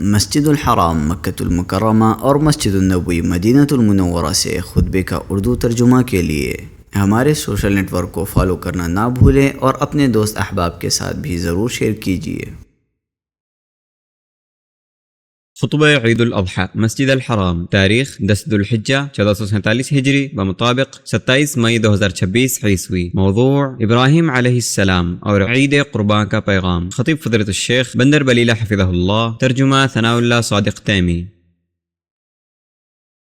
مسجد الحرام مکۃ المکرمہ اور مسجد النبوی مدینہ المنورہ سے خطبے کا اردو ترجمہ کے لیے ہمارے سوشل نیٹ ورک کو فالو کرنا نہ بھولیں اور اپنے دوست احباب کے ساتھ بھی ضرور شیئر کیجیے۔ خطبہ عید الاضحیٰ مسجد الحرام، تاریخ 10 ذو الحجہ 1447 ہجری بمطابق 27 مئی 2026 عیسوی۔ موضوع ابراہیم علیہ السلام اور عید قرباں کا پیغام۔ خطیب فضیلۃ الشیخ بندر بلیلہ حفظہ اللہ، ترجمہ ثناء اللہ صادق تیمی۔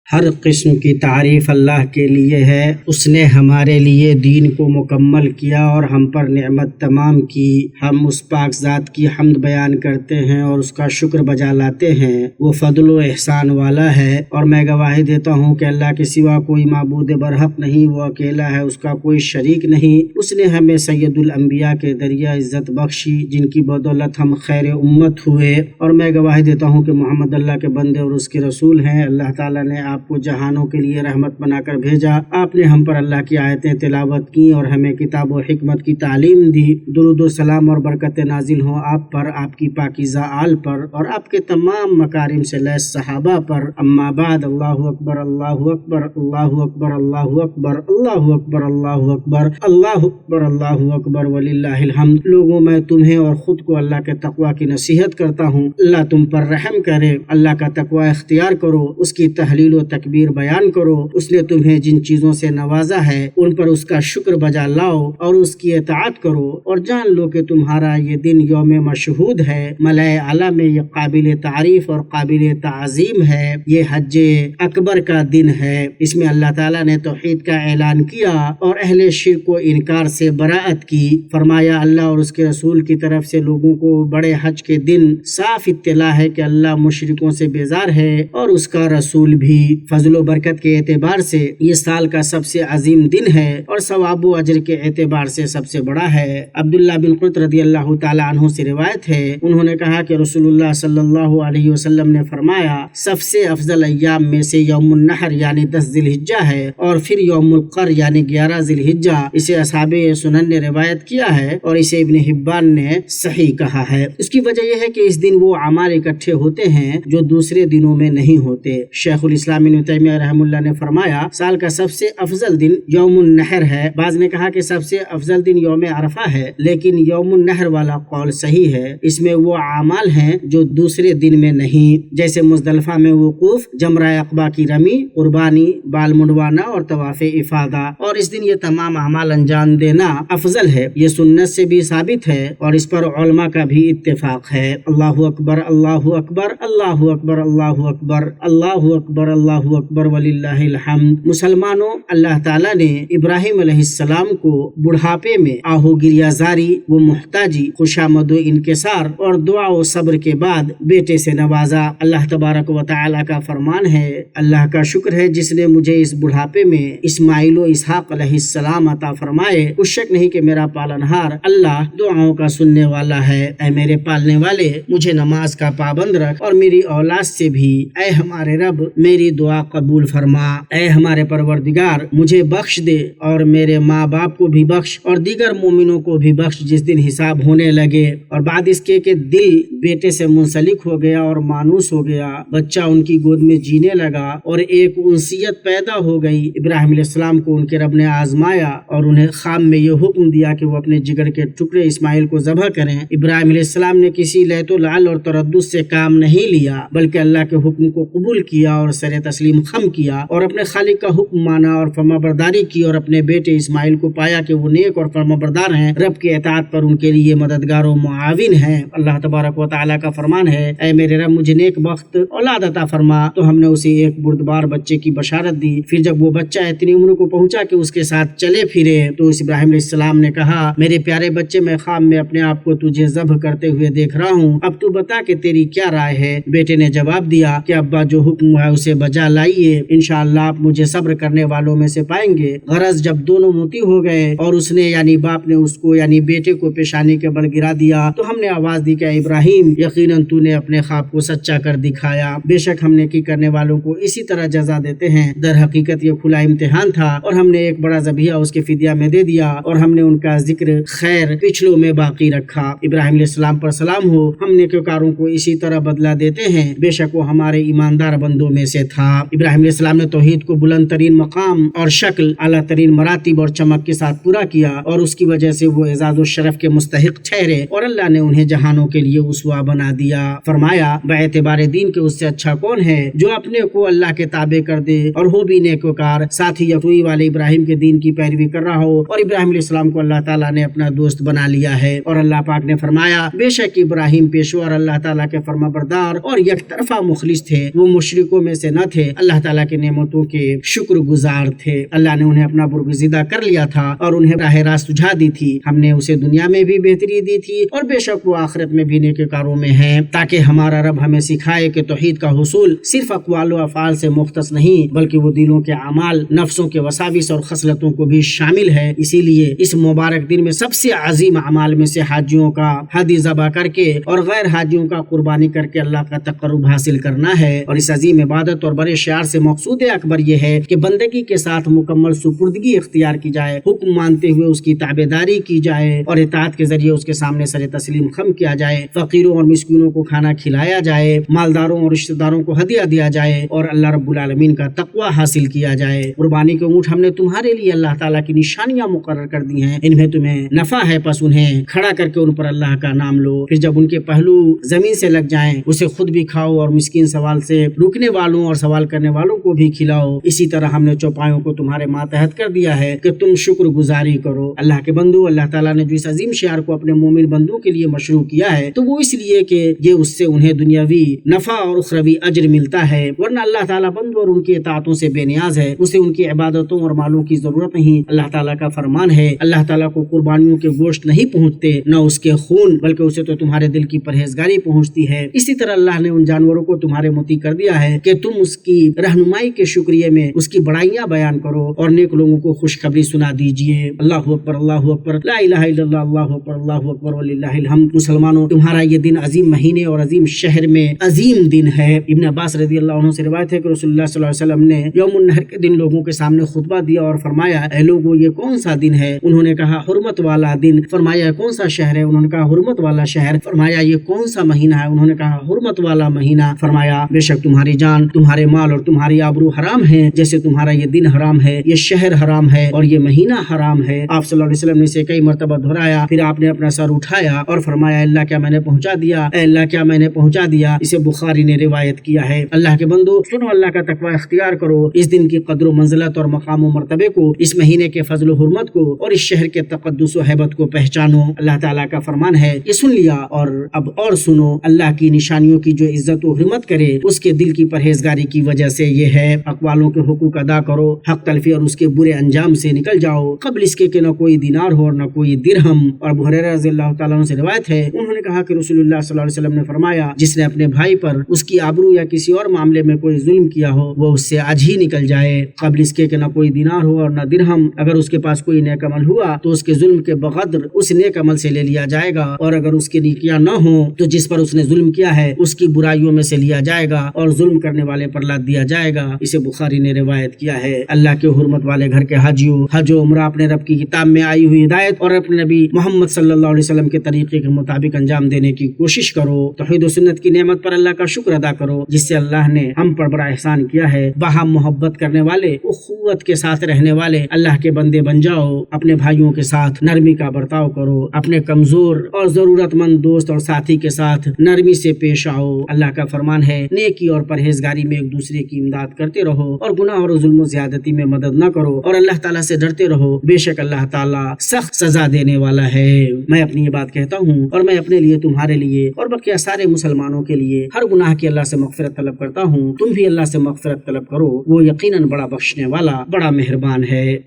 ہر قسم کی تعریف اللہ کے لیے ہے۔ اس نے ہمارے لیے دین کو مکمل کیا اور ہم پر نعمت تمام کی۔ ہم اس پاک ذات کی حمد بیان کرتے ہیں اور اس کا شکر بجا لاتے ہیں۔ وہ فضل و احسان والا ہے، اور میں گواہی دیتا ہوں کہ اللہ کے سوا کوئی معبود برحق نہیں، وہ اکیلا ہے، اس کا کوئی شریک نہیں۔ اس نے ہمیں سید الانبیاء کے ذریعہ عزت بخشی، جن کی بدولت ہم خیر امت ہوئے، اور میں گواہی دیتا ہوں کہ محمد اللہ کے بندے اور اس کے رسول ہیں۔ اللہ تعالیٰ نے آپ کو جہانوں کے لیے رحمت بنا کر بھیجا۔ آپ نے ہم پر اللہ کی آیتیں تلاوت کی اور ہمیں کتاب و حکمت کی تعلیم دی۔ درود و سلام اور برکت نازل ہوں آپ پر، آپ کی پاکیزہ آل پر، اور آپ کے تمام مکارم سے لیس صحابہ پر۔ اما بعد، اللہ اکبر، اللہ اکبر، اللہ اکبر، اللہ اکبر، اللہ اکبر، اللہ اکبر، اللہ اکبر، اللہ اکبر وللہ الحمد۔ لوگوں، میں تمہیں اور خود کو اللہ کے تقوی کی نصیحت کرتا ہوں۔ اللہ تم پر رحم کرے، اللہ کا تقوی اختیار کرو، اس کی تحلیل و تکبیر بیان کرو۔ اس نے تمہیں جن چیزوں سے نوازا ہے ان پر اس کا شکر بجا لاؤ اور اس کی اطاعت کرو، اور جان لو کہ تمہارا یہ دن یوم مشہود ہے۔ ملائے اعلیٰ میں یہ قابل تعریف اور قابل تعظیم ہے۔ یہ حج اکبر کا دن ہے۔ اس میں اللہ تعالیٰ نے توحید کا اعلان کیا اور اہل شرک و انکار سے براءت کی۔ فرمایا، اللہ اور اس کے رسول کی طرف سے لوگوں کو بڑے حج کے دن صاف اطلاع ہے کہ اللہ مشرکوں سے بیزار ہے اور اس کا رسول بھی۔ فضل و برکت کے اعتبار سے یہ سال کا سب سے عظیم دن ہے اور ثواب و اجر کے اعتبار سے سب سے بڑا ہے۔ عبداللہ بن قرۃ رضی اللہ تعالی عنہ سے روایت ہے، انہوں نے کہا کہ رسول اللہ صلی اللہ علیہ وسلم نے فرمایا، سب سے افضل ایام میں سے یوم النحر یعنی 10 ذی الحجہ ہے، اور پھر یوم القر یعنی 11 ذی الحجہ۔ اسے اصحاب سنن نے روایت کیا ہے اور اسے ابن حبان نے صحیح کہا ہے۔ اس کی وجہ یہ ہے کہ اس دن وہ اعمال اکٹھے ہوتے ہیں جو دوسرے دنوں میں نہیں ہوتے۔ شیخ الاسلام ابن تیمیہ رحم اللہ نے فرمایا، سال کا سب سے افضل دن یوم النحر ہے۔ بعض نے کہا کہ سب سے افضل دن یوم عرفہ ہے، لیکن یوم النحر والا قول صحیح ہے۔ اس میں وہ اعمال ہیں جو دوسرے دن میں نہیں، جیسے مزدلفہ میں وقوف، جمرہ عقبہ کی رمی، قربانی، بال منڈوانا اور طواف افاضہ، اور اس دن یہ تمام اعمال انجام دینا افضل ہے۔ یہ سنت سے بھی ثابت ہے اور اس پر علماء کا بھی اتفاق ہے۔ اللہ اکبر، اللہ اکبر، اللہ اکبر، اللہ اکبر، اللہ اکبر، اللہ اکبر وللہ الحمد۔ مسلمانوں، اللہ تعالیٰ نے ابراہیم علیہ السلام کو بڑھاپے میں آہو گریہ زاری و محتاجی، خوشامد و انکسار اور دعا و صبر کے بعد بیٹے سے نوازا۔ اللہ تبارک و تعالیٰ کا فرمان ہے، اللہ کا شکر ہے جس نے مجھے اس بڑھاپے میں اسماعیل و اسحاق علیہ السلام عطا فرمائے۔ کچھ شک نہیں کہ میرا پالنہار اللہ دعاؤں کا سننے والا ہے۔ اے میرے پالنے والے، مجھے نماز کا پابند رکھ اور میری اولاد سے بھی، اے ہمارے رب، میری دعا قبول فرما۔ اے ہمارے پروردگار، مجھے بخش دے اور میرے ماں باپ کو بھی بخش اور دیگر مومنوں کو بھی بخش جس دن حساب ہونے لگے۔ اور بعد اس کے کہ دل بیٹے سے منسلک ہو گیا اور مانوس ہو گیا، بچہ ان کی گود میں جینے لگا اور ایک انسیت پیدا ہو گئی۔ ابراہیم علیہ السلام کو ان کے رب نے آزمایا اور انہیں خواب میں یہ حکم دیا کہ وہ اپنے جگر کے ٹکڑے اسماعیل کو ذبح کریں۔ ابراہیم علیہ السلام نے کسی لیت و لعل اور تردد سے کام نہیں لیا، بلکہ اللہ کے حکم کو قبول کیا اور سر تسلیم خم کیا اور اپنے خالق کا حکم مانا اور فرما برداری کی، اور اپنے بیٹے اسماعیل کو پایا کہ وہ نیک اور فرما بردار ہیں، رب کی اطاعت پر ان کے لیے مددگار و معاون ہیں۔ اللہ تبارک و تعالیٰ کا فرمان ہے، اے میرے رب، مجھے نیک بخت اولاد عطا فرما۔ تو ہم نے اسے ایک بردبار بچے کی بشارت دی۔ پھر جب وہ بچہ اتنی عمر کو پہنچا کہ اس کے ساتھ چلے پھرے تو اس ابراہیم علیہ السلام نے کہا، میرے پیارے بچے، میں خواب میں اپنے آپ کو تجھے ذبح کرتے ہوئے دیکھ رہا ہوں، اب تو بتا کہ تیری کیا رائے ہے؟ بیٹے نے جواب دیا کہ ابا، جو حکم ہے اسے بجا بجا لائیے، انشاءاللہ آپ مجھے صبر کرنے والوں میں سے پائیں گے۔ غرض جب دونوں موتی ہو گئے اور اس نے یعنی باپ نے اس کو یعنی بیٹے کو پیشانی کے بل گرا دیا تو ہم نے آواز دی کہ ابراہیم یقیناً تو نے اپنے خواب کو سچا کر دکھایا، بے شک ہم نیکی کرنے والوں کو اسی طرح جزا دیتے ہیں۔ در حقیقت یہ کھلا امتحان تھا اور ہم نے ایک بڑا ذبیحہ اس کے فدیہ میں دے دیا اور ہم نے ان کا ذکر خیر پچھلوں میں باقی رکھا۔ ابراہیم علیہ السلام پر سلام ہو، ہم نیکوکاروں کو اسی طرح بدلہ دیتے ہیں، بے شک وہ ہمارے ایماندار بندوں میں سے تھا۔ ابراہیم علیہ السلام نے توحید کو بلند ترین مقام اور شکل، اعلیٰ ترین مراتب اور چمک کے ساتھ پورا کیا اور اس کی وجہ سے وہ اعزاز و شرف کے مستحق ٹھہرے اور اللہ نے انہیں جہانوں کے لیے اسوہ بنا دیا۔ فرمایا باعتبار دین کے اس سے اچھا کون ہے جو اپنے کو اللہ کے تابع کر دے اور ہو بھی نیکوکار، ساتھ ہی یکسوئی والے ابراہیم کے دین کی پیروی کر رہا ہو، اور ابراہیم علیہ السلام کو اللہ تعالیٰ نے اپنا دوست بنا لیا ہے۔ اور اللہ پاک نے فرمایا بے شک ابراہیم پیشوا اور اللہ تعالیٰ کے فرما بردار اور یک طرفہ مخلص تھے، وہ مشرکوں میں سے نہ تھے، اللہ تعالیٰ کی نعمتوں کے شکر گزار تھے۔ اللہ نے انہیں اپنا برگزیدہ کر لیا تھا اور انہیں راہ راست سجھا دی تھی، ہم نے اسے دنیا میں بھی بہتری دی تھی اور بے شک وہ آخرت میں بھی نیکوکاروں میں ہے، تاکہ ہمارا رب ہمیں سکھائے کہ توحید کا حصول صرف اقوال و افعال سے مختص نہیں بلکہ وہ دلوں کے اعمال، نفسوں کے وساوس اور خصلتوں کو بھی شامل ہے۔ اسی لیے اس مبارک دن میں سب سے عظیم اعمال میں سے حاجیوں کا ہدی ذبح کر کے اور غیر حاجیوں کا قربانی کر کے اللہ کا تقرب حاصل کرنا ہے، اور اس عظیم عبادت اور بڑے شعار سے مقصود اکبر یہ ہے کہ بندگی کے ساتھ مکمل سپردگی اختیار کی جائے، حکم مانتے ہوئے اس کی تابعداری کی جائے اور اطاعت کے ذریعے اس کے سامنے سر تسلیم خم کیا جائے، فقیروں اور مسکینوں کو کھانا کھلایا جائے، مالداروں اور رشتہ داروں کو ہدیہ دیا جائے اور اللہ رب العالمین کا تقوی حاصل کیا جائے۔ قربانی کے اونٹ ہم نے تمہارے لیے اللہ تعالیٰ کی نشانیاں مقرر کر دی ہیں، ان میں تمہیں نفع ہے، پس انہیں کھڑا کر کے ان پر اللہ کا نام لو، پھر جب ان کے پہلو زمین سے لگ جائیں اسے خود بھی کھاؤ اور مسکین سوال سے رکنے والوں اور سوال کرنے والوں کو بھی کھلاؤ۔ اسی طرح ہم نے چوپایوں کو تمہارے ماتحت کر دیا ہے کہ تم شکر گزاری کرو۔ اللہ کے بندو، اللہ تعالیٰ نے جو اس عظیم شعار کو اپنے مومن بندوں کے لیے مشروع کیا ہے تو وہ اس لیے کہ یہ اس سے انہیں دنیاوی نفع اور اخروی اجر ملتا ہے، ورنہ اللہ تعالیٰ بندوں اور ان کی اطاعتوں سے بے نیاز ہے، اسے ان کی عبادتوں اور مالوں کی ضرورت نہیں۔ اللہ تعالیٰ کا فرمان ہے اللہ تعالیٰ کو قربانیوں کے گوشت نہیں پہنچتے نہ اس کے خون، بلکہ اسے تو تمہارے دل کی پرہیزگاری پہنچتی ہے۔ اسی طرح اللہ نے ان جانوروں کو تمہارے مطیع کر دیا ہے کہ تم اس کی رہنمائی کے شکریہ میں اس کی بڑائیاں بیان کرو اور نیک لوگوں کو خوشخبری سنا دیجیے۔ اللہ اکبر، اللہ اکبر، لا الہ الا اللہ، اللہ اکبر، اللہ اکبر وللہ الحمد۔ مسلمانوں، تمہارا یہ دن عظیم مہینے اور عظیم شہر میں عظیم دن ہے۔ ابن عباس رضی اللہ عنہ سے روایت ہے کہ رسول اللہ صلی اللہ علیہ وسلم نے یوم النحر کے دن لوگوں کے سامنے خطبہ دیا اور فرمایا اے لوگوں یہ کون سا دن ہے؟ انہوں نے کہا حرمت والا دن۔ فرمایا کون سا شہر ہے؟ انہوں نے کہا حرمت والا شہر۔ فرمایا یہ کون سا مہینہ ہے؟ انہوں نے کہا حرمت والا مہینہ۔ فرمایا بے شک تمہاری جان، تمہارے مال اور تمہاری آبرو حرام ہے، جیسے تمہارا یہ دن حرام ہے، یہ شہر حرام ہے اور یہ مہینہ حرام ہے۔ آپ صلی اللہ علیہ وسلم نے اسے کئی مرتبہ دہرایا، پھر آپ نے اپنا سر اٹھایا اور فرمایا اللہ کیا میں نے پہنچا دیا، اے اللہ کیا میں نے پہنچا دیا۔ اسے بخاری نے روایت کیا ہے۔ اللہ کے بندو، سنو اللہ کا تقوی اختیار کرو، اس دن کی قدر و منزلت اور مقام و مرتبے کو، اس مہینے کے فضل و حرمت کو اور اس شہر کے تقدس و ہیبت کو پہچانو۔ اللہ تعالیٰ کا فرمان ہے یہ سن لیا اور اب اور سنو، اللہ کی نشانیوں کی جو عزت و حرمت کرے اس کے دل کی پرہیزگاری کی وجہ سے یہ ہے اقوالوں کے حقوق ادا کرو، حق تلفی اور اس کے برے انجام سے نکل جاؤ، قبل اس کے کہ نہ کوئی دینار ہو اور نہ کوئی درہم۔ اور ابو ہریرہ رضی اللہ تعالیٰ عنہ سے روایت ہے انہوں نے کہا کہ رسول اللہ صلی اللہ علیہ وسلم نے فرمایا جس نے اپنے بھائی پر اس کی آبرو یا کسی اور معاملے میں کوئی ظلم کیا ہو وہ اس سے آج ہی نکل جائے، قبل اس کے کہ نہ کوئی دینار ہو اور نہ درہم۔ اگر اس کے پاس کوئی نیک عمل ہوا تو اس کے ظلم کے بقدر اس نیک عمل سے لے لیا جائے گا، اور اگر اس کے نیکیاں نہ ہوں تو جس پر اس نے ظلم کیا ہے اس کی برائیوں میں سے لیا جائے گا اور ظلم کرنے والے پر لاد دیا جائے گا۔ اسے بخاری نے روایت کیا ہے۔ اللہ کے حرمت والے گھر کے حاجیوں، حج و عمرہ اپنے رب کی کتاب میں آئی ہوئی ہدایت اور اپنے نبی محمد صلی اللہ علیہ وسلم کے طریقے کے مطابق انجام دینے کی کوشش کرو۔ توحید و سنت کی نعمت پر اللہ کا شکر ادا کرو جس سے اللہ نے ہم پر بڑا احسان کیا ہے۔ باہم محبت کرنے والے، اخوت کے ساتھ رہنے والے اللہ کے بندے بن جاؤ، اپنے بھائیوں کے ساتھ نرمی کا برتاؤ کرو، اپنے کمزور اور ضرورت مند دوست اور ساتھی کے ساتھ نرمی سے پیش آؤ۔ اللہ کا فرمان ہے نیکی اور پرہیزگاری میں ایک دوسرے کی امداد کرتے رہو اور گناہ اور ظلم و زیادتی میں مدد نہ کرو اور اللہ تعالیٰ سے ڈرتے رہو، بے شک اللہ تعالیٰ سخت سزا دینے والا ہے۔ میں اپنی یہ بات کہتا ہوں اور میں اپنے لیے، تمہارے لیے اور بقیہ سارے مسلمانوں کے لیے ہر گناہ کی اللہ سے مغفرت طلب کرتا ہوں۔ تم بھی اللہ سے مغفرت طلب کرو، وہ یقیناً بڑا بخشنے والا، بڑا مہربان ہے۔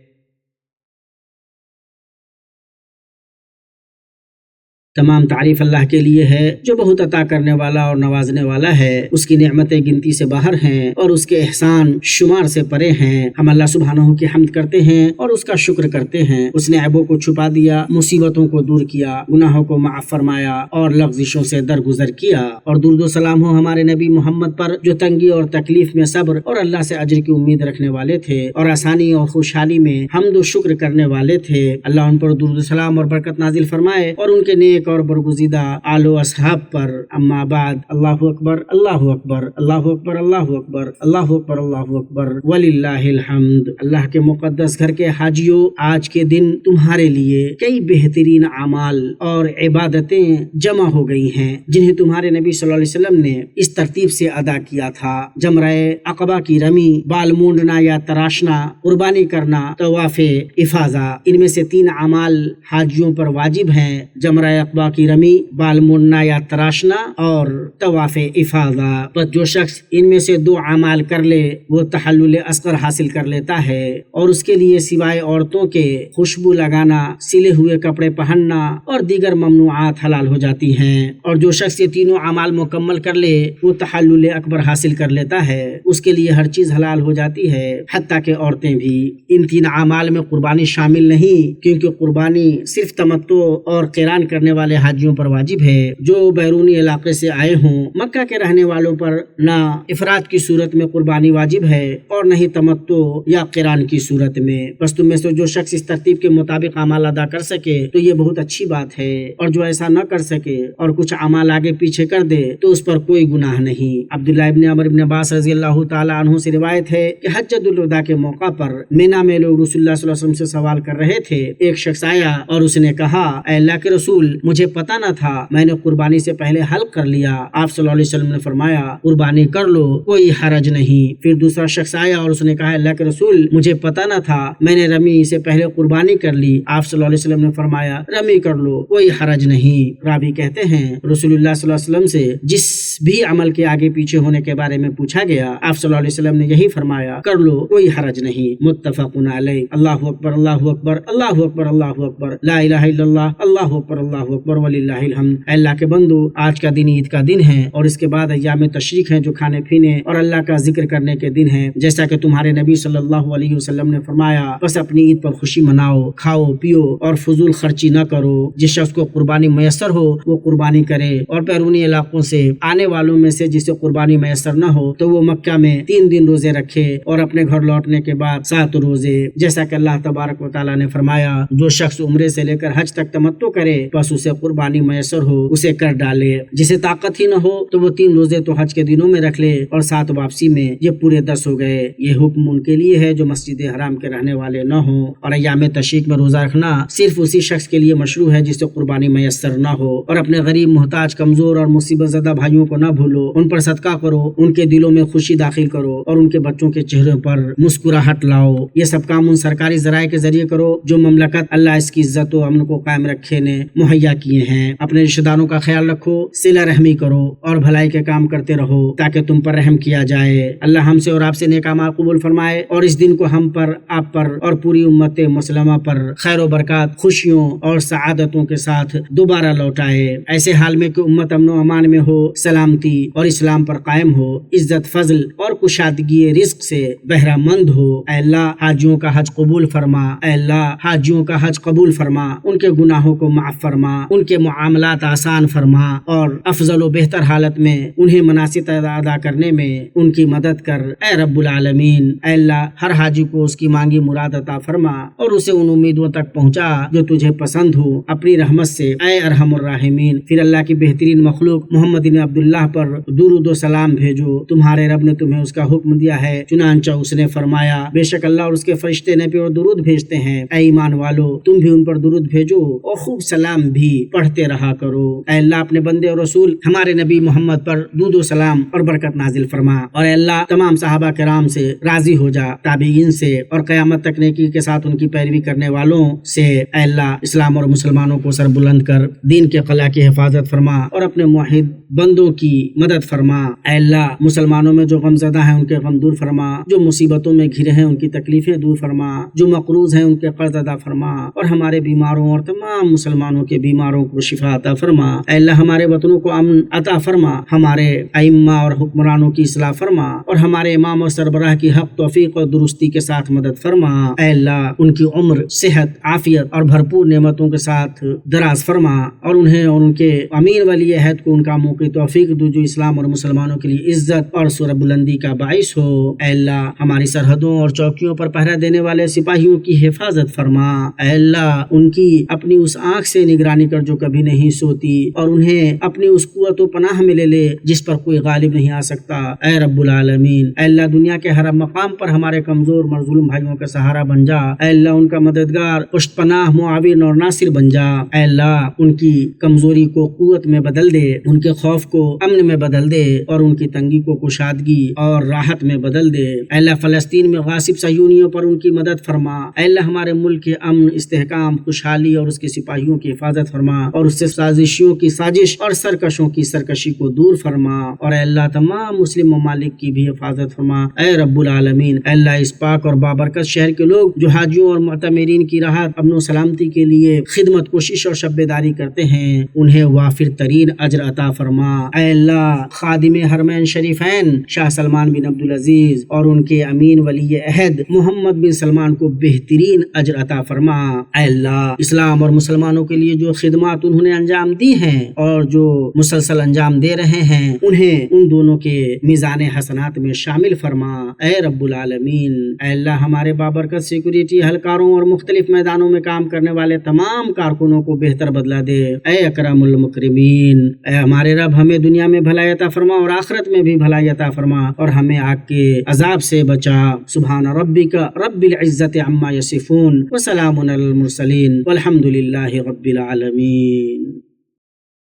تمام تعریف اللہ کے لیے ہے جو بہت عطا کرنے والا اور نوازنے والا ہے. اس کی نعمتیں گنتی سے باہر ہیں اور اس کے احسان شمار سے پرے ہیں. ہم اللہ سبحانہ کی حمد کرتے ہیں اور اس کا شکر کرتے ہیں. اس نے عیبوں کو چھپا دیا، مصیبتوں کو دور کیا، گناہوں کو معاف فرمایا اور لغزشوں سے درگزر کیا. اور درود و سلام ہو ہمارے نبی محمد پر جو تنگی اور تکلیف میں صبر اور اللہ سے اجر کی امید رکھنے والے تھے اور آسانی اور خوشحالی میں حمد و شکر کرنے والے تھے. اللہ ان پر درود و سلام اور برکت نازل فرمائے اور ان کے نیک اور برگزیدہ آل و اصحاب پر. اما بعد، اللہ اکبر، اللہ اکبر، اللہ اکبر، اللہ اکبر، اللہ اکبر، اللہ اکبر، وللہ الحمد. اللہ کے مقدس گھر کے حاجیوں، آج کے دن تمہارے لیے کئی بہترین اعمال اور عبادتیں جمع ہو گئی ہیں جنہیں تمہارے نبی صلی اللہ علیہ وسلم نے اس ترتیب سے ادا کیا تھا: جمرہ عقبہ کی رمی، بال مونڈنا یا تراشنا، قربانی کرنا، طواف افاضہ. ان میں سے 3 اعمال حاجیوں پر واجب ہیں: جمرہ عقبہ کی رمی، بال مونڈنا یا تراشنا اور طواف افاضہ. بس جو شخص ان میں سے 2 اعمال کر لے وہ تحلل اصغر حاصل کر لیتا ہے اور اس کے لیے سوائے عورتوں کے خوشبو لگانا، سلے ہوئے کپڑے پہننا اور دیگر ممنوعات حلال ہو جاتی ہیں. اور جو شخص یہ تینوں اعمال مکمل کر لے وہ تحلل اکبر حاصل کر لیتا ہے. اس کے لیے ہر چیز حلال ہو جاتی ہے، حتیٰ کہ عورتیں بھی. ان 3 اعمال میں قربانی شامل نہیں، کیونکہ قربانی صرف تمتع اور قران کرنے والے حاجیوں پر واجب ہے جو بیرونی علاقے سے آئے ہوں. مکہ کے رہنے والوں پر نہ افراد کی صورت میں قربانی واجب ہے اور نہ ہی تمتع یا قران کی صورت میں. بس تم میں سے جو شخص اس ترتیب کے مطابق اعمال ادا کر سکے تو یہ بہت اچھی بات ہے، اور جو ایسا نہ کر سکے اور کچھ اعمال آگے پیچھے کر دے تو اس پر کوئی گناہ نہیں. عبداللہ ابن عمر ابن عباس رضی اللہ تعالی عنہ سے روایت ہے کہ حجۃ الوداع کے موقع پر مینا میں لوگ رسول اللہ صلی اللہ علیہ وسلم سے سوال کر رہے تھے. ایک شخص آیا اور اس نے کہا: اے اللہ کے رسول، مجھے پتہ نہ تھا، میں نے قربانی سے پہلے حلق کر لیا. آپ صلی اللہ علیہ وسلم نے فرمایا: قربانی کر لو، کوئی حرج نہیں. پھر دوسرا شخص آیا اور اس نے کہا: اللہ کے رسول، مجھے پتہ نہ تھا، میں نے رمی سے پہلے قربانی کر لی. آپ صلی اللہ علیہ وسلم نے فرمایا: رمی کر لو، کوئی حرج نہیں. راوی کہتے ہیں رسول اللہ صلی اللہ علیہ وسلم سے جس بھی عمل کے آگے پیچھے ہونے کے بارے میں پوچھا گیا، آپ صلی اللہ علیہ وسلم نے یہی فرمایا: کر لو، کوئی حرج نہیں. متفق علیہ. اللہ اکبر، اللہ اکبر، اللہ اکبر، اللہ اکبر، لا الہ الا اللہ، اللہ اکبر، اللہ اکبر، وللہ الحمد. اللہ کے بندو، آج کا دن عید کا دن ہے اور اس کے بعد ایام تشریق ہیں جو کھانے پینے اور اللہ کا ذکر کرنے کے دن ہیں. جیسا کہ تمہارے نبی صلی اللہ علیہ وسلم نے فرمایا، بس اپنی عید پر خوشی مناؤ، کھاؤ پیو اور فضول خرچی نہ کرو. جس شخص کو قربانی میسر ہو وہ قربانی کرے، اور بیرونی علاقوں سے آنے والوں میں سے جسے قربانی میسر نہ ہو تو وہ مکہ میں 3 دن روزے رکھے اور اپنے گھر لوٹنے کے بعد 7 روزے. جیسا کہ اللہ تبارک و تعالیٰ نے فرمایا: جو شخص عمرے سے لے کر حج تک تمتع کرے بس اسے قربانی میسر ہو اسے کر ڈالے. جسے طاقت ہی نہ ہو تو وہ 3 روزے تو حج کے دنوں میں رکھ لے اور 7 واپسی میں، یہ پورے 10 ہو گئے. یہ حکم ان کے لیے ہے جو مسجد حرام کے رہنے والے نہ ہوں. اور ایام تشریق میں روزہ رکھنا صرف اسی شخص کے لیے مشروع ہے جسے قربانی میسر نہ ہو. اور اپنے غریب، محتاج، کمزور اور مصیبت زدہ بھائیوں کو نہ بھولو، ان پر صدقہ کرو، ان کے دلوں میں خوشی داخل کرو اور ان کے بچوں کے چہروں پر مسکراہٹ لاؤ. یہ سب کام ان سرکاری ذرائع کے ذریعے کرو جو مملکت اللہ اس کی عزت و امن کو قائم رکھے نے مہیا کیے ہیں. اپنے رشتہ داروں کا خیال رکھو، صلہ رحمی کرو اور بھلائی کے کام کرتے رہو تاکہ تم پر رحم کیا جائے. اللہ ہم سے اور آپ سے نیک اعمال قبول فرمائے اور اس دن کو ہم پر، آپ پر اور پوری امت مسلمہ پر خیر و برکات، خوشیوں اور سعادتوں کے ساتھ دوبارہ لوٹائے. ایسے حال میں کہ امت امن و امان میں ہو، سلامتی اور اسلام پر قائم ہو، عزت، فضل اور کشادگی رزق سے بہرہ مند ہو. اے اللہ حاجیوں کا حج قبول فرما. اے اللہ حاجیوں کا حج قبول فرما، ان کے گناہوں کو معاف فرما، ان کے معاملات آسان فرما اور افضل و بہتر حالت میں انہیں مناسک ادا کرنے میں ان کی مدد کر. اے رب العالمین، اے اللہ ہر حاجی کو اس کی مانگی مراد عطا فرما اور اسے ان امیدوں تک پہنچا جو تجھے پسند ہو اپنی رحمت سے، اے ارحم الراحمین. پھر اللہ کی بہترین مخلوق محمد بن عبداللہ پر درود و سلام بھیجو. تمہارے رب نے تمہیں اس کا حکم دیا ہے، چنانچہ اس نے فرمایا: بے شک اللہ اور اس کے فرشتے نبی اور درود بھیجتے ہیں. اے ایمان والو، تم بھی ان پر درود بھیجو اور خوب سلام بھی پڑھتے رہا کرو. اے اللہ اپنے بندے اور رسول ہمارے نبی محمد پر درود و سلام اور برکت نازل فرما. اور اے اللہ تمام صحابہ کرام سے راضی ہو جا، تابعین سے اور قیامت تک نیکی کے ساتھ ان کی پیروی کرنے والوں سے. اے اللہ اسلام اور مسلمانوں کو سر بلند کر دین کے قلعہ کی حفاظت فرما اور اپنے موحد بندوں کی مدد فرما۔ اے اللہ مسلمانوں میں جو غم زدہ ہیں ان کے غم دور فرما، جو مصیبتوں میں گھرے ہیں ان کی تکلیفیں دور فرما، جو مقروض ہیں ان کے قرض ادا فرما، اور ہمارے بیماروں اور تمام مسلمانوں کے بیماروں کو شفا عطا فرما۔ اے اللہ ہمارے وطنوں کو امن عطا فرما، ہمارے ائمہ اور حکمرانوں کی اصلاح فرما، اور ہمارے امام اور سربراہ کی حق توفیق اور درستی کے ساتھ مدد فرما۔ اے اللہ ان کی عمر، صحت، عافیت اور بھرپور نعمتوں کے ساتھ دراز فرما، اور انہیں اور ان کے امین ولی عہد کو ان کاموں کی توفیق دو جو اسلام اور مسلمانوں کے لیے عزت اور سر بلندی کا باعث ہو۔ اے اللہ ہماری سرحدوں اور چوکیوں پر پہرا دینے والے سپاہیوں کی حفاظت فرما۔ اے اللہ ان کی اپنی اس آنکھ سے نگرانی کر جو کبھی نہیں سوتی، اور انہیں اپنی اس قوت و پناہ میں لے لے جس پر کوئی غالب نہیں آ سکتا۔ اے رب العالمین اے اللہ دنیا کے ہر مقام پر ہمارے کمزور مظلوم بھائیوں کا سہارا بن جا۔ اے اللہ ان کا مددگار، پشت پناہ، معاون اور ناصر بن جا۔ اے اللہ ان کی کمزوری کو قوت میں بدل دے، ان کے خوف کو امن میں بدل دے، اور ان کی تنگی کو کشادگی اور راحت میں بدل دے۔ اے اللہ فلسطین میں غاصب صہیونیوں پر ان کی مدد فرما۔ اے اللہ ہمارے ملک کے امن، استحکام، خوشحالی اور اس کے سپاہیوں کی حفاظت فرما، اور اس سے سازشیوں کی سازش اور سرکشوں کی سرکشی کو دور فرما، اور اے اللہ تمام مسلم ممالک کی بھی حفاظت فرما۔ اے رب العالمین اے اللہ اس پاک اور بابرکت شہر کے لوگ جو حاجیوں اور معتمرین کی راحت، امن و سلامتی کے لیے خدمت، کوشش اور شبیداری کرتے ہیں، انہیں وافر ترین اجر عطا فرما۔ اے اللہ خادم حرمین شریفین شاہ سلمان بن عبدالعزیز اور ان کے امین ولی عہد محمد بن سلمان کو بہترین اجر عطا فرما۔ اے اللہ اسلام اور مسلمانوں کے لیے جو خدمات انہوں نے انجام دی ہیں اور جو مسلسل انجام دے رہے ہیں، انہیں ان دونوں کے میزان حسنات میں شامل فرما۔ اے رب العالمین اے اللہ ہمارے بابرکت سیکورٹی اہلکاروں اور مختلف میدانوں میں کام کرنے والے تمام کارکنوں کو بہتر بدلہ دے۔ اے اکرم المکرمین اے ہمارے رب ہمیں دنیا میں بھلائی عطا فرما اور آخرت میں بھی بھلائی عطا فرما، اور ہمیں آگ کے عذاب سے بچا۔ سبحان ربک رب العزت عما یصفون وسلام علی المرسلین والحمد للہ رب العالمین۔